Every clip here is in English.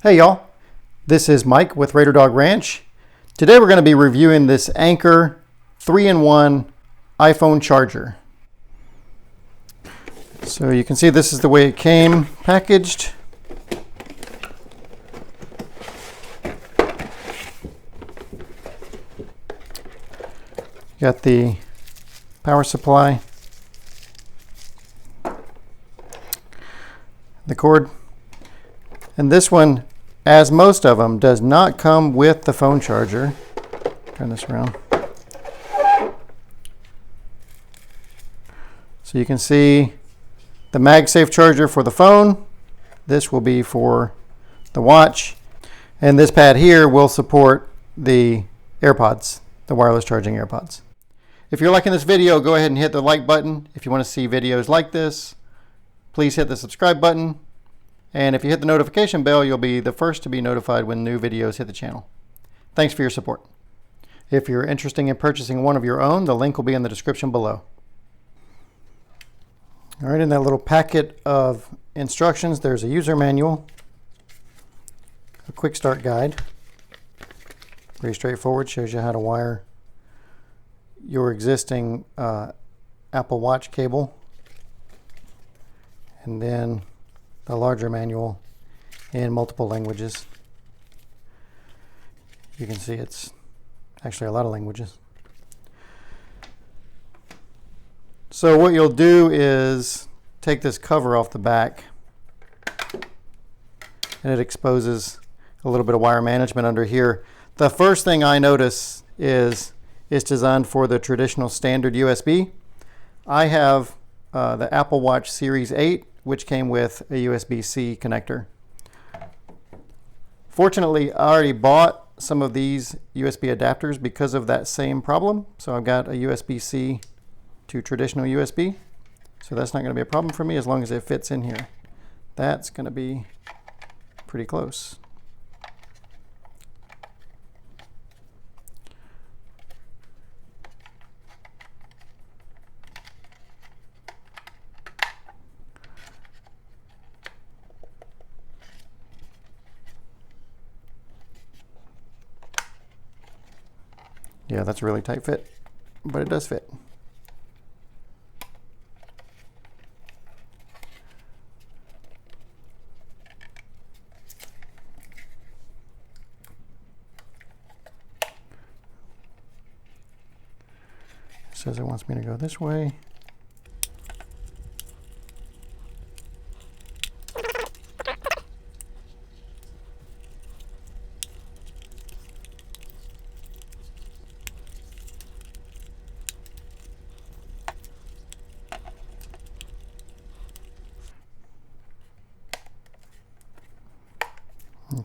Hey y'all, this is Mike with Raider Dog Ranch. Today we're going to be reviewing this Anker 3-in-1 iPhone charger. So you can see this is the way it came packaged. Got the power supply, the cord, and this one, as most of them, does not come with the phone charger. Turn this around. So you can see the MagSafe charger for the phone. This will be for the watch. And this pad here will support the AirPods, the wireless charging AirPods. If you're liking this video, go ahead and hit the like button. If you want to see videos like this, please hit the subscribe button. And if you hit the notification bell, you'll be the first to be notified when new videos hit the channel. Thanks for your support. If you're interested in purchasing one of your own, the link will be in the description below. All right, in that little packet of instructions, there's a user manual, a quick start guide. Pretty straightforward, shows you how to wire your existing Apple Watch cable. And then the larger manual in multiple languages. You can see it's actually a lot of languages. So what you'll do is take this cover off the back, and it exposes a little bit of wire management under here. The first thing I notice is it's designed for the traditional standard USB. I have the Apple Watch Series 8, which came with a USB-C connector. Fortunately, I already bought some of these USB adapters because of that same problem. So I've got a USB-C to traditional USB. So that's not going to be a problem for me as long as it fits in here. That's going to be pretty close. Yeah, that's a really tight fit, but it does fit. It says it wants me to go this way.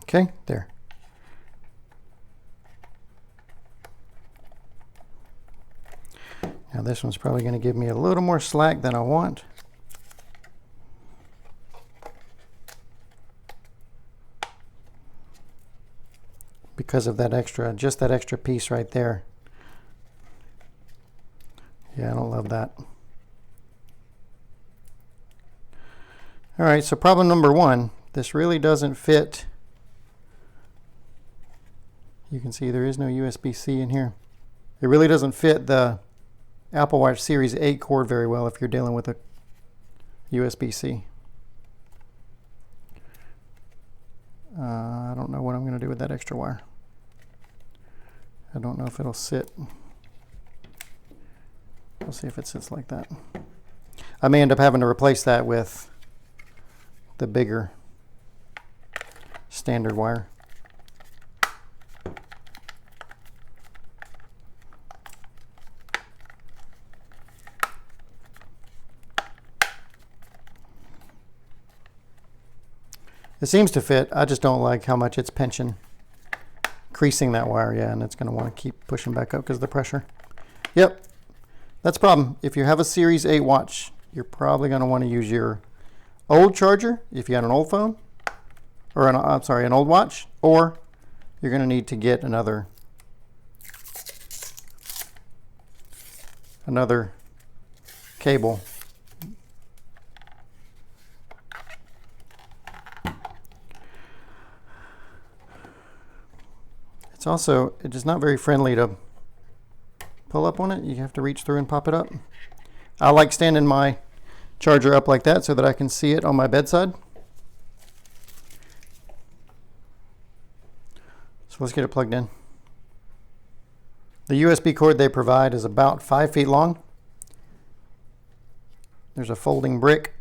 Okay, there. Now this one's probably going to give me a little more slack than I want. Because of that extra, just that extra piece right there. Yeah, I don't love that. All right, so problem number one, this really doesn't fit. You can see there is no USB-C in here. It really doesn't fit the Apple Watch Series 8 cord very well if you're dealing with a USB-C. I don't know what I'm going to do with that extra wire. I don't know if it'll sit. We'll see if it sits like that. I may end up having to replace that with the bigger standard wire. It seems to fit. I just don't like how much it's pinching, creasing that wire. Yeah, and it's going to want to keep pushing back up because of the pressure. Yep, that's a problem. If you have a Series 8 watch, you're probably going to want to use your old charger if you had an old phone, or an old watch, or you're going to need to get another cable. It is not very friendly to pull up on it. You have to reach through and pop it up. I like standing my charger up like that so that I can see it on my bedside. So let's get it plugged in. The USB cord they provide is about 5 feet long. There's a folding brick,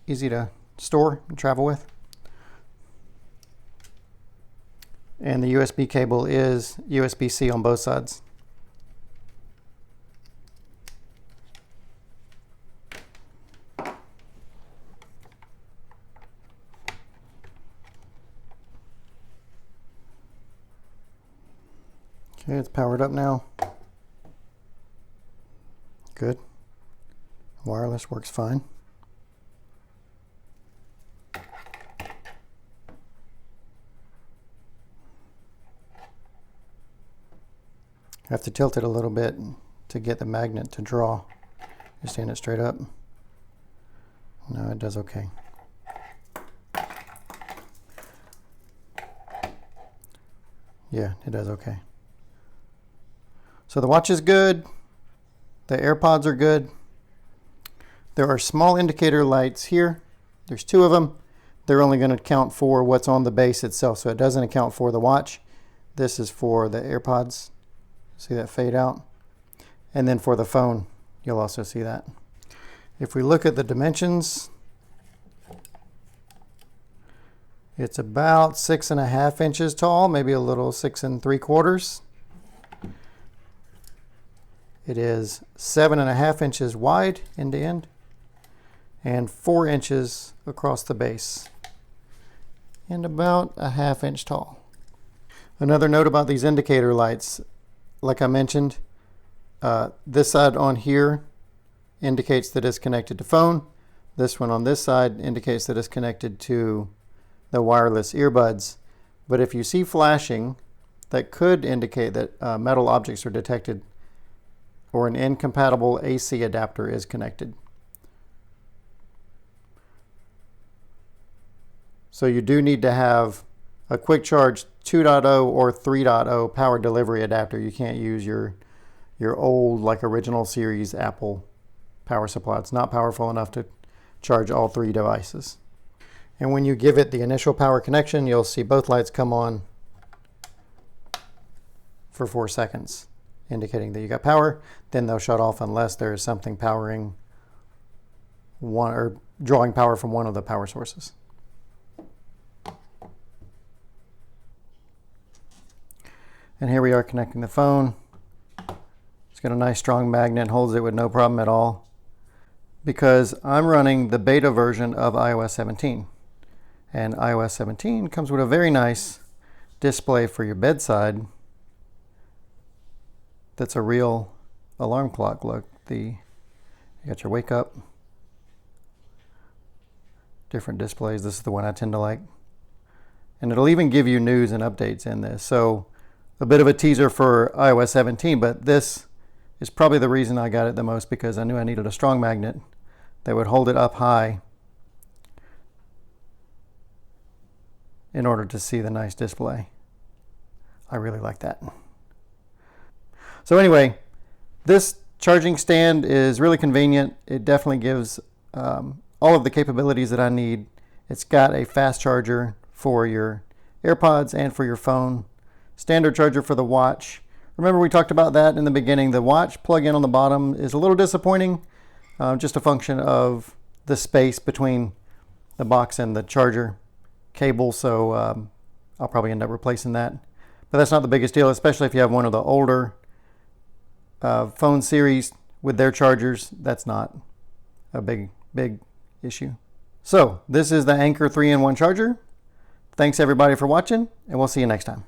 easy to store and travel with. And the USB cable is USB-C on both sides. Okay, it's powered up now. Good. Wireless works fine. I have to tilt it a little bit to get the magnet to draw. You stand it straight up. No, it does okay. Yeah, it does okay. So the watch is good. The AirPods are good. There are small indicator lights here. There's 2 of them. They're only going to count for what's on the base itself, so it doesn't account for the watch. This is for the AirPods. See that fade out? And then for the phone, you'll also see that. If we look at the dimensions, it's about 6.5 inches tall, maybe a little 6 3/4. It is 7.5 inches wide end to end and 4 inches across the base and about a 1/2 inch tall. Another note about these indicator lights, like I mentioned, this side on here indicates that it's connected to phone. This one on this side indicates that it's connected to the wireless earbuds. But if you see flashing, that could indicate that metal objects are detected or an incompatible AC adapter is connected. So you do need to have a quick charge 2.0 or 3.0 power delivery adapter. You can't use your old, like original series Apple power supply. It's not powerful enough to charge all 3 devices. And when you give it the initial power connection, you'll see both lights come on for 4 seconds, indicating that you got power. Then they'll shut off unless there is something powering one or drawing power from one of the power sources. And here we are connecting the phone. It's got a nice strong magnet, holds it with no problem at all, because I'm running the beta version of iOS 17. And iOS 17 comes with a very nice display for your bedside that's a real alarm clock. Look, you got your wake up, different displays. This is the one I tend to like. And it'll even give you news and updates in this. So a bit of a teaser for iOS 17, but this is probably the reason I got it the most, because I knew I needed a strong magnet that would hold it up high in order to see the nice display. I really like that. So anyway, this charging stand is really convenient. It definitely gives all of the capabilities that I need. It's got a fast charger for your AirPods and for your phone. Standard charger for the watch. Remember we talked about that in the beginning. The watch plug-in on the bottom is a little disappointing. Just a function of the space between the box and the charger cable. So I'll probably end up replacing that. But that's not the biggest deal, especially if you have one of the older phone series with their chargers. That's not a big issue. So this is the Anker 3-in-1 charger. Thanks everybody for watching, and we'll see you next time.